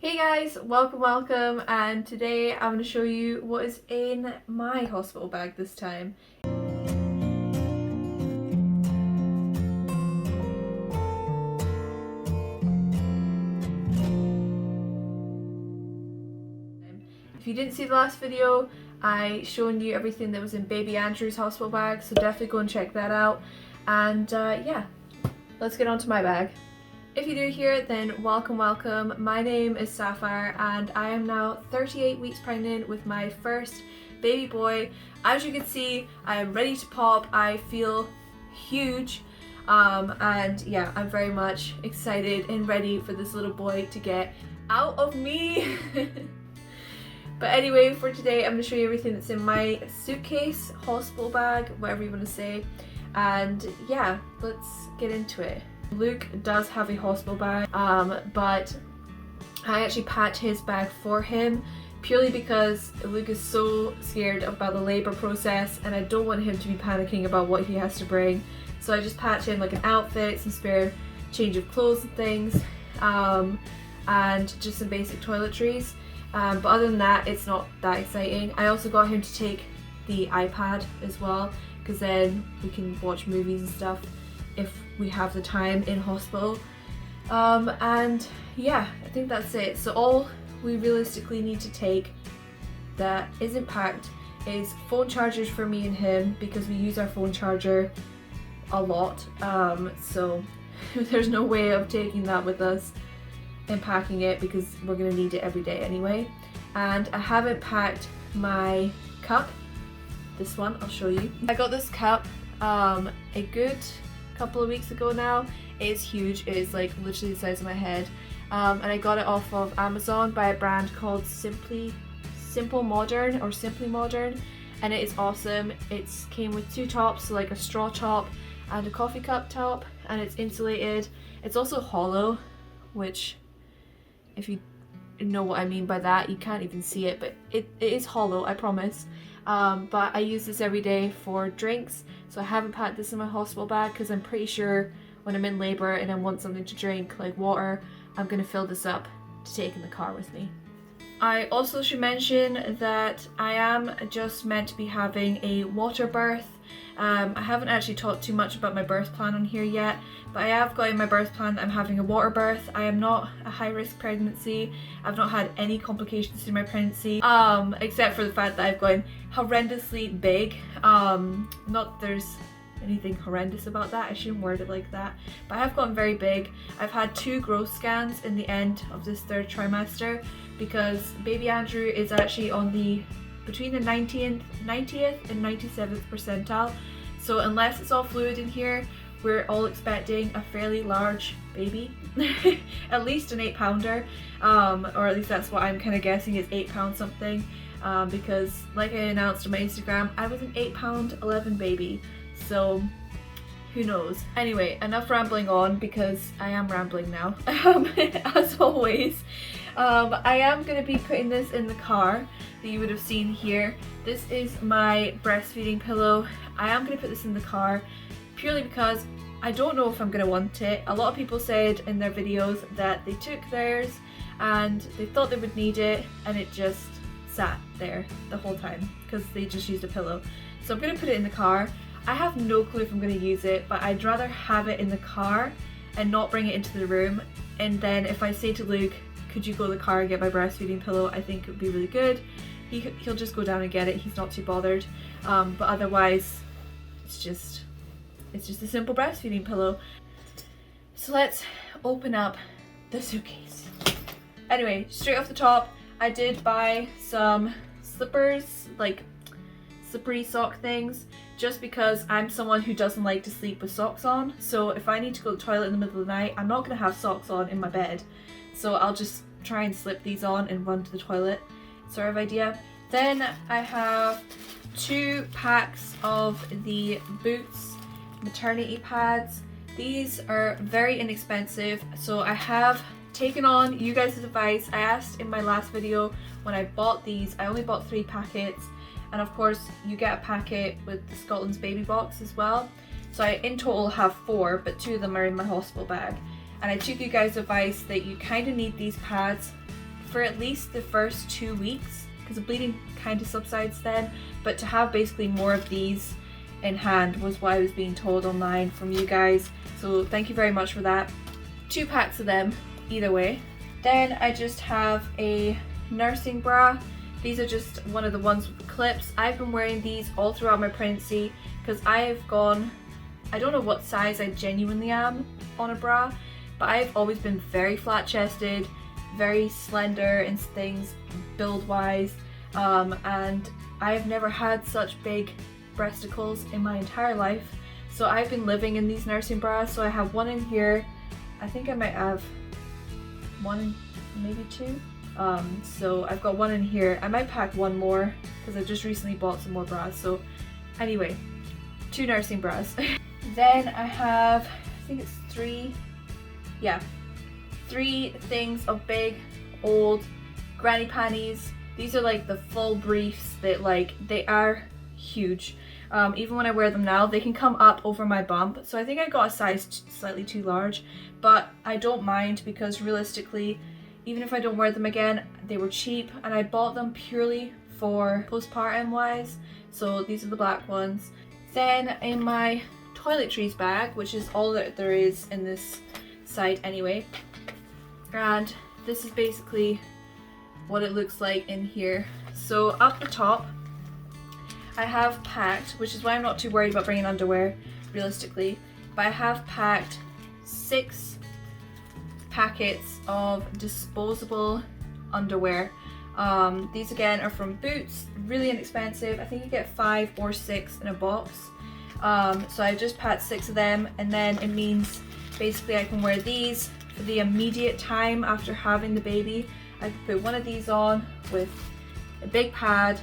Hey guys, welcome, and today I'm going to show you what is in my hospital bag this time. If you didn't see the last video, I shown you everything that was in baby Andrew's hospital bag, so definitely go and check that out. And yeah, let's get on to my bag. If you're new here, then welcome. My name is Sapphzz and I am now 38 weeks pregnant with my first baby boy. As you can see, I am ready to pop. I feel huge and yeah, I'm very much excited and ready for this little boy to get out of me. But anyway, for today I'm going to show you everything that's in my suitcase, hospital bag, whatever you want to say. And yeah, let's get into it. Luke does have a hospital bag, but I actually packed his bag for him purely because Luke is so scared about the labour process and I don't want him to be panicking about what he has to bring. So I just packed in like an outfit, some spare change of clothes and things, and just some basic toiletries. But other than that, it's not that exciting. I also got him to take the iPad as well, because then we can watch movies and stuff if we have the time in hospital. And yeah, I think that's it. So all we realistically need to take that isn't packed is phone chargers for me and him, because we use our phone charger a lot. So there's no way of taking that with us and packing it, because we're gonna need it every day anyway. And I haven't packed my cup. This one, I'll show you. I got this cup a good couple of weeks ago now. It is huge. It is like literally the size of my head, and I got it off of Amazon by a brand called Simply Modern, and it is awesome. It came with two tops, so like a straw top and a coffee cup top, and it's insulated. It's also hollow, which if you know what I mean by that, you can't even see it, but it is hollow, I promise. But I use this every day for drinks, so I haven't packed this in my hospital bag because I'm pretty sure when I'm in labour and I want something to drink, like water, I'm going to fill this up to take in the car with me. I also should mention that I am just meant to be having a water birth. I haven't actually talked too much about my birth plan on here yet, but I have got in my birth plan that I'm having a water birth. I am not a high-risk pregnancy. I've not had any complications in my pregnancy, except for the fact that I've gone horrendously big. Not that there's anything horrendous about that, I shouldn't word it like that, but I have gotten very big. I've had 2 growth scans in the end of this 3rd trimester, because baby Andrew is actually on between the 90th and 97th percentile. So unless it's all fluid in here, we're all expecting a fairly large baby. At least an 8-pounder, or at least that's what I'm kind of guessing is 8 pounds something, because like I announced on my Instagram, I was an 8-pound 11 baby, so who knows. Anyway, enough rambling on, because I am rambling now. As always, I am going to be putting this in the car that you would have seen here. This is my breastfeeding pillow. I am going to put this in the car purely because I don't know if I'm going to want it. A lot of people said in their videos that they took theirs and they thought they would need it, and it just sat there the whole time because they just used a pillow. So I'm going to put it in the car. I have no clue if I'm going to use it, but I'd rather have it in the car and not bring it into the room. And then if I say to Luke, could you go to the car and get my breastfeeding pillow, I think it would be really good. He'll just go down and get it. He's not too bothered. But otherwise, it's just a simple breastfeeding pillow. So let's open up the suitcase. Anyway, straight off the top, I did buy some slippers, like slippery sock things, just because I'm someone who doesn't like to sleep with socks on. So if I need to go to the toilet in the middle of the night, I'm not going to have socks on in my bed. So I'll just try and slip these on and run to the toilet, sort of idea. Then I have 2 packs of the Boots maternity pads. These are very inexpensive, so I have taken on you guys' advice. I asked in my last video when I bought these, I only bought 3 packets, and of course you get a packet with the Scotland's baby box as well. So I in total have 4, but 2 of them are in my hospital bag. And I took you guys' advice that you kind of need these pads for at least the first 2 weeks, because the bleeding kind of subsides then, but to have basically more of these in hand was what I was being told online from you guys, so thank you very much for that. 2 packs of them either way. Then I just have a nursing bra. These are just one of the ones with the clips. I've been wearing these all throughout my pregnancy because I don't know what size I genuinely am on a bra, but I've always been very flat chested, very slender and things build wise, and I've never had such big breasticles in my entire life. So I've been living in these nursing bras. So I have one in here. I think I might have one, maybe 2. So I've got one in here. I might pack one more because I just recently bought some more bras. So anyway, 2 nursing bras. Then I have, I think it's 3 things of big old granny panties. These are like the full briefs that they are huge. Even when I wear them now, they can come up over my bump. So I think I got a size slightly too large, but I don't mind because realistically, even if I don't wear them again, they were cheap and I bought them purely for postpartum wise. So these are the black ones. Then in my toiletries bag, which is all that there is in this site anyway, and this is basically what it looks like in here. So up the top I have packed, which is why I'm not too worried about bringing underwear realistically, but I have packed 6 packets of disposable underwear. These again are from Boots, really inexpensive. I think you get 5 or 6 in a box. So I just packed 6 of them, and then it means basically I can wear these for the immediate time after having the baby. I can put one of these on with a big pad,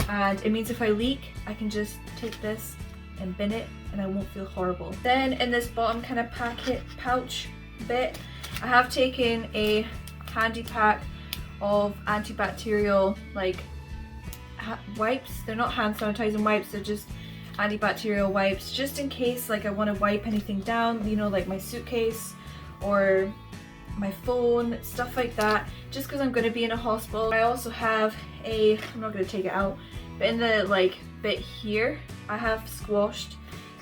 and it means if I leak, I can just take this and bin it and I won't feel horrible. Then in this bottom kind of packet pouch bit, I have taken a handy pack of antibacterial wipes. They're not hand sanitizing wipes, they're just antibacterial wipes, just in case I want to wipe anything down, you know, like my suitcase or my phone, stuff like that, just because I'm going to be in a hospital. I also have I'm not going to take it out, but in the bit here I have squashed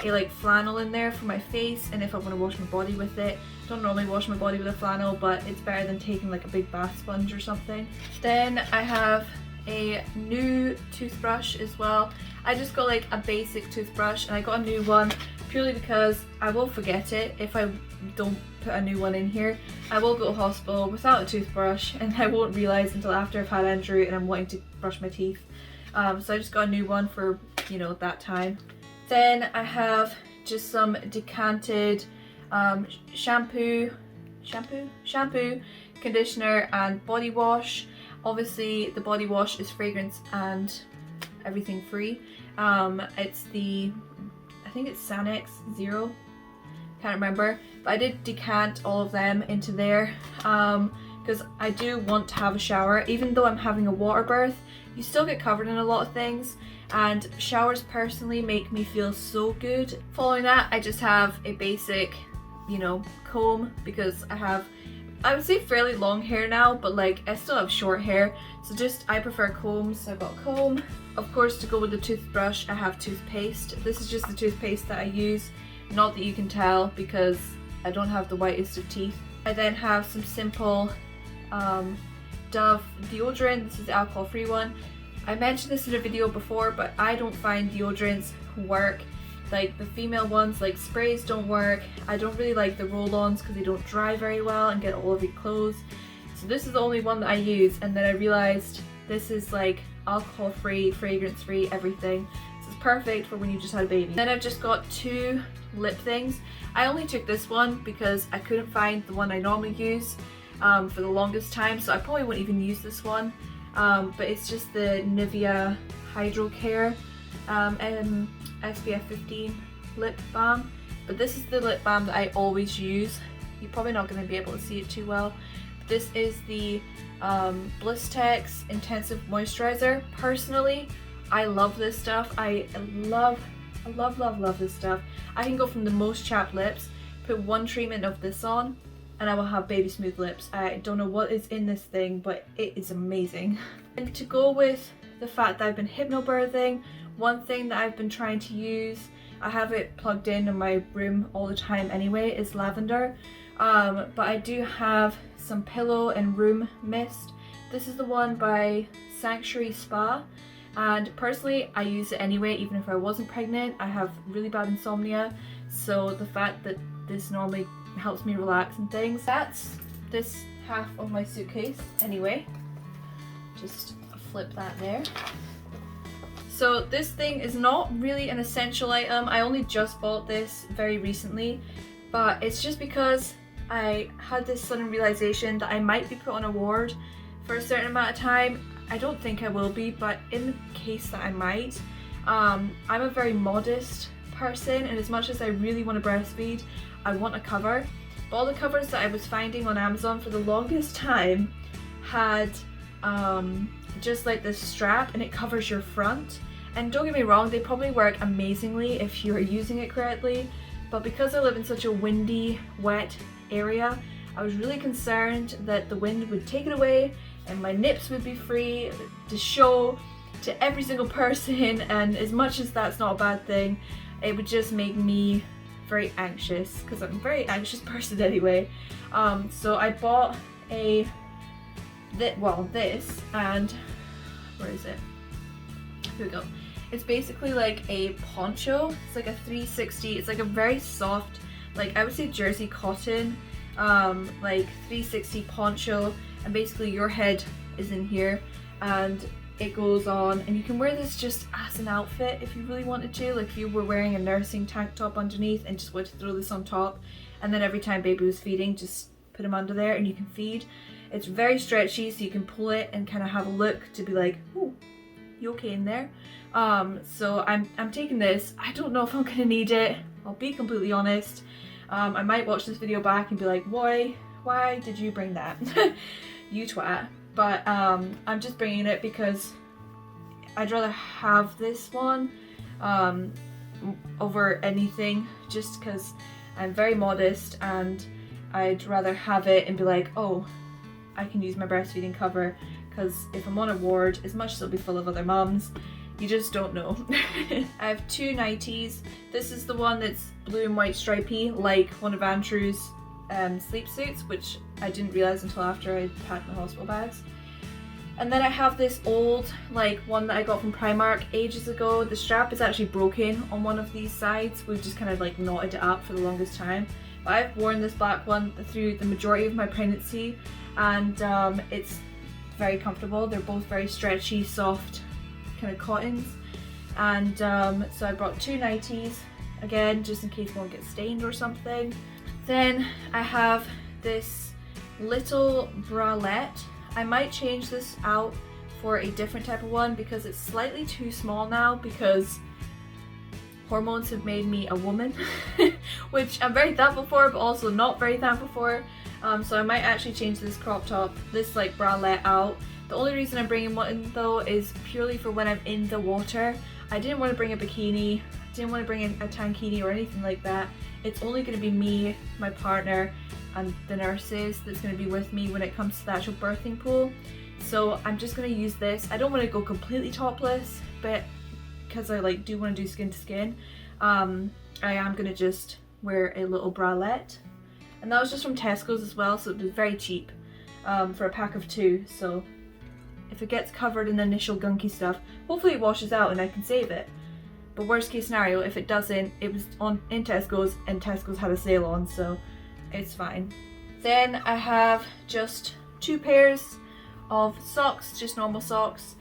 a flannel in there for my face, and if I want to wash my body with it. Don't normally wash my body with a flannel, but it's better than taking a big bath sponge or something. Then I have a new toothbrush as well. I just got a basic toothbrush, and I got a new one purely because I will forget it if I don't put a new one in here. I will go to hospital without a toothbrush and I won't realise until after I've had Andrew and I'm wanting to brush my teeth. So I just got a new one for, you know, that time. Then I have just some decanted shampoo, conditioner and body wash. Obviously the body wash is fragrance and everything free. It's I think it's Sanex Zero, can't remember, but I did decant all of them into there because I do want to have a shower. Even though I'm having a water birth, you still get covered in a lot of things, and showers personally make me feel so good. Following that, I just have a basic, you know, comb, because I would say fairly long hair now, but I still have short hair, so I prefer combs. So I've got a comb. Of course, to go with the toothbrush, I have toothpaste. This is just the toothpaste that I use, not that you can tell because I don't have the whitest of teeth. I then have some simple Dove deodorant. This is the alcohol-free one. I mentioned this in a video before, but I don't find deodorants work. The female ones, sprays, don't work. I don't really like the roll-ons because they don't dry very well and get all over your clothes. So this is the only one that I use, and then I realized this is alcohol-free, fragrance-free, everything. So it's perfect for when you just had a baby. Then I've just got 2 lip things. I only took this one because I couldn't find the one I normally use for the longest time, so I probably won't even use this one. But it's just the Nivea Hydro Care SPF 15 lip balm. But this is the lip balm that I always use. You're probably not going to be able to see it too well. But this is the Blistex Intensive Moisturizer. Personally, I love this stuff. I love this stuff. I can go from the most chapped lips, put one treatment of this on, and I will have baby smooth lips. I don't know what is in this thing, but it is amazing. And to go with the fact that I've been hypnobirthing, one thing that I've been trying to use, I have it plugged in my room all the time anyway, is lavender. But I do have some pillow and room mist. This is the one by Sanctuary Spa, and personally I use it anyway even if I wasn't pregnant. I have really bad insomnia, so the fact that this normally helps me relax and things. That's this half of my suitcase anyway. Just flip that there. So this thing is not really an essential item. I only just bought this very recently, but it's just because I had this sudden realization that I might be put on a ward for a certain amount of time. I don't think I will be, but in the case that I might, I'm a very modest person, and as much as I really want to breastfeed, I want a cover. But all the covers that I was finding on Amazon for the longest time had just like this strap, and it covers your front. And don't get me wrong, they probably work amazingly if you're using it correctly, but because I live in such a windy, wet area, I was really concerned that the wind would take it away and my nips would be free to show to every single person, and as much as that's not a bad thing, it would just make me very anxious, because I'm a very anxious person anyway. So I bought this, and where is it? Here we go. It's basically like a poncho. It's like a 360. It's like a very soft, like I would say jersey cotton, like 360 poncho, and basically your head is in here and it goes on, and you can wear this just as an outfit if you really wanted to. Like if you were wearing a nursing tank top underneath and just wanted to throw this on top, and then every time baby was feeding, just put him under there and you can feed. It's very stretchy, so you can pull it and kind of have a look to be like, ooh, you okay in there? So I'm taking this. I don't know if I'm gonna need it, I'll be completely honest. I might watch this video back and be like, why did you bring that? You twat. But I'm just bringing it because I'd rather have this one over anything, just because I'm very modest and I'd rather have it and be like, oh, I can use my breastfeeding cover, because if I'm on a ward, as much as it'll be full of other mums, you just don't know. I have two nighties. This is the one that's blue and white stripy, like one of Andrew's sleep suits, which I didn't realise until after I packed my hospital bags. And then I have this old, like, one that I got from Primark ages ago. The strap is actually broken on one of these sides. We've just kind of like knotted it up for the longest time. But I've worn this black one through the majority of my pregnancy, and it's very comfortable. They're both very stretchy, soft kind of cottons. And so I brought two nighties, again, just in case one gets stained or something. Then I have this little bralette. I might change this out for a different type of one because it's slightly too small now, because hormones have made me a woman, which I'm very thankful for, but also not very thankful for. So I might actually change this crop top, this like bralette out. The only reason I'm bringing one though is purely for when I'm in the water. I didn't want to bring a bikini, didn't want to bring a tankini or anything like that. It's only going to be me, my partner, and the nurses that's going to be with me when it comes to the actual birthing pool. So I'm just going to use this. I don't want to go completely topless, but because I like do want to do skin to skin, I am going to just wear a little bralette. And that was just from Tesco's as well, so it was very cheap for a pack of 2. So if it gets covered in the initial gunky stuff, hopefully it washes out and I can save it. But worst case scenario, if it doesn't, it was in Tesco's and Tesco's had a sale on, so it's fine. Then I have just 2 pairs of socks, just normal socks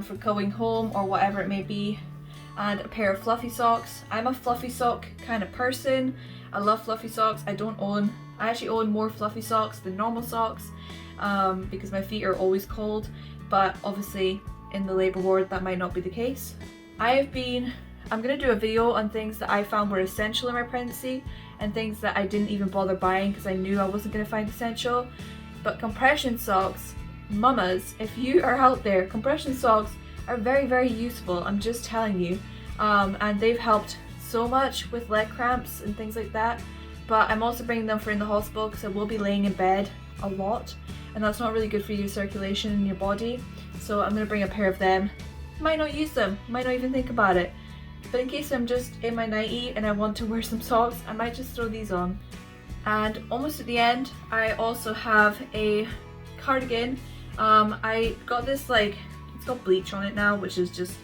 for going home or whatever it may be, and a pair of fluffy socks. I'm a fluffy sock kind of person. I love fluffy socks. I actually own more fluffy socks than normal socks because my feet are always cold, but obviously in the labour ward that might not be the case. I'm going to do a video on things that I found were essential in my pregnancy and things that I didn't even bother buying because I knew I wasn't going to find essential. But compression socks, mamas, if you are out there, compression socks are very, very useful. I'm just telling you. And they've helped so much with leg cramps and things like that. but I'm also bringing them for in the hospital because I will be laying in bed a lot, and that's not really good for your circulation in your body. So I'm going to bring a pair of them. Might not use them, might not even think about it, but in case I'm just in my nightie and I want to wear some socks, I might just throw these on. And almost at the end, I also have a cardigan. I got this, like, it's got bleach on it now, which is just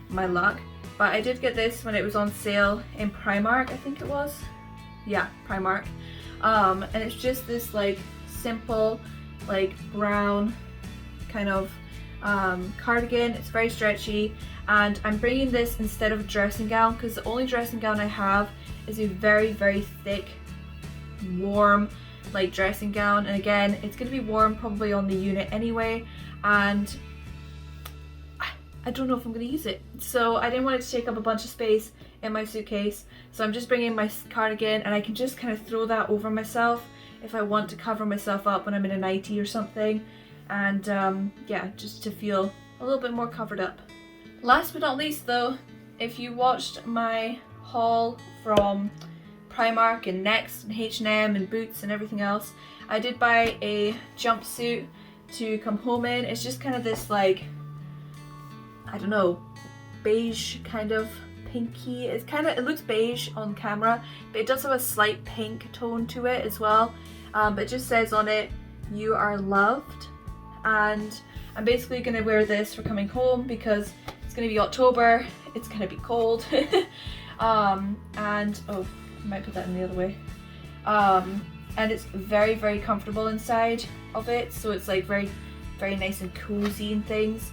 my luck, but I did get this when it was on sale in Primark, I think it was. Yeah, Primark. And it's just this like simple, like brown kind of cardigan. It's very stretchy, and I'm bringing this instead of a dressing gown because the only dressing gown I have is a very, very thick, warm like dressing gown, and again it's going to be warm probably on the unit anyway, and I don't know if I'm going to use it, so I didn't want it to take up a bunch of space in my suitcase, so I'm just bringing my cardigan, and I can just kind of throw that over myself if I want to cover myself up when I'm in a nightie or something, and yeah, just to feel a little bit more covered up. Last but not least though, if you watched my haul from Primark and Next and H&M and Boots and everything else, I did buy a jumpsuit to come home in. It's just kind of this like, I don't know, beige kind of pinky. It's kind of, it looks beige on camera, but it does have a slight pink tone to it as well. But it just says on it, "You are loved," and I'm basically going to wear this for coming home because it's going to be October, it's going to be cold, and oh, I might put that in the other way. And it's very, very comfortable inside of it, so it's like very, very nice and cozy and things.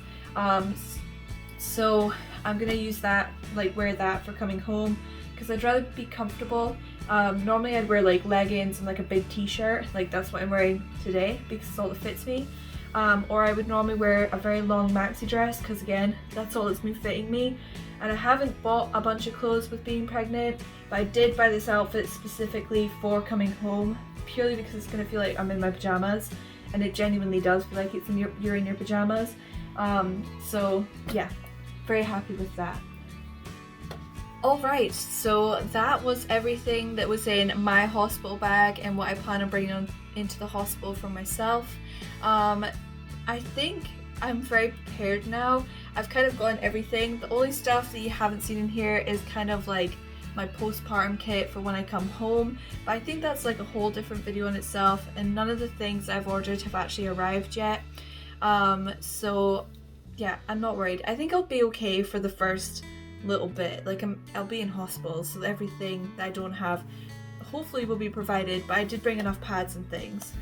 So I'm gonna use that, like wear that for coming home because I'd rather be comfortable. Normally I'd wear like leggings and like a big t-shirt, like that's what I'm wearing today because it's all that fits me. Or I would normally wear a very long maxi dress because again, that's all that's been fitting me. And I haven't bought a bunch of clothes with being pregnant, but I did buy this outfit specifically for coming home, purely because it's gonna feel like I'm in my pajamas, and it genuinely does feel like it's in you're in your pajamas. So yeah, very happy with that. Alright, so that was everything that was in my hospital bag and what I plan on bringing on into the hospital for myself. I think I'm very prepared now. I've kind of gotten everything. The only stuff that you haven't seen in here is kind of like my postpartum kit for when I come home, but I think that's like a whole different video in itself, and none of the things I've ordered have actually arrived yet. So yeah, I'm not worried. I think I'll be okay for the first little bit. Like I'll be in hospital, so everything that I don't have hopefully will be provided, but I did bring enough pads and things.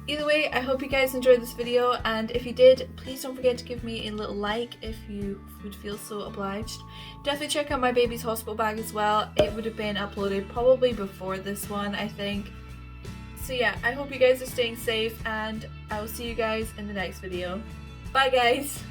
Either way, I hope you guys enjoyed this video, and if you did, please don't forget to give me a little like if you would feel so obliged. Definitely check out my baby's hospital bag as well. It would have been uploaded probably before this one, I think. So yeah, I hope you guys are staying safe, and I will see you guys in the next video. Bye guys!